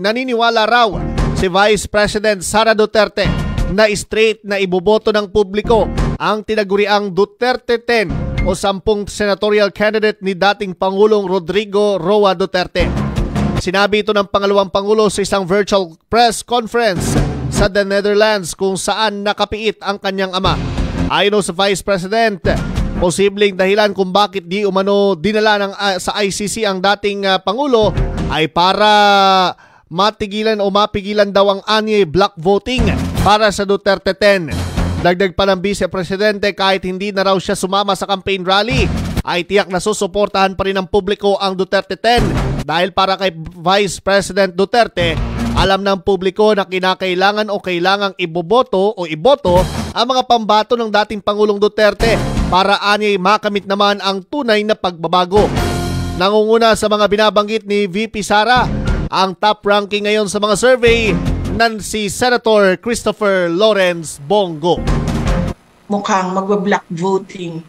naniniwala raw si Vice President Sara Duterte na straight na iboboto ng publiko ang tinaguriang Duterte 10 o 10 senatorial candidate ni dating Pangulong Rodrigo Roa Duterte. Sinabi ito ng pangalawang Pangulo sa isang virtual press conference sa The Netherlands kung saan nakapiit ang kanyang ama. Ayon sa Vice President, posibleng dahilan kung bakit di umano dinala sa ICC ang dating Pangulo ay para matigilan o mapigilan daw ang anyay block voting para sa Duterte 10. Dagdag pa ng Vice Presidente, kahit hindi na raw siya sumama sa campaign rally, ay tiyak na susuportahan pa rin ng publiko ang Duterte 10 dahil para kay Vice President Duterte, alam ng publiko na kinakailangan o kailangang iboto ang mga pambato ng dating Pangulong Duterte para anyay makamit naman ang tunay na pagbabago. Nangunguna sa mga binabanggit ni VP Sara, ang top ranking ngayon sa mga survey nan si Senator Christopher Lawrence Bongo. Mukhang magba-block voting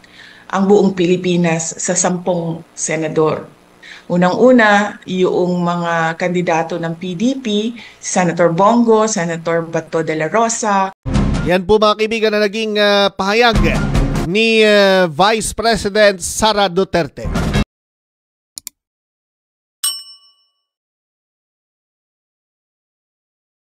ang buong Pilipinas sa 10 senador. Unang-una, yung mga kandidato ng PDP, Senator Bongo, Senator Bato de la Rosa. Yan po mga kaibigan na naging pahayag ni Vice President Sara Duterte.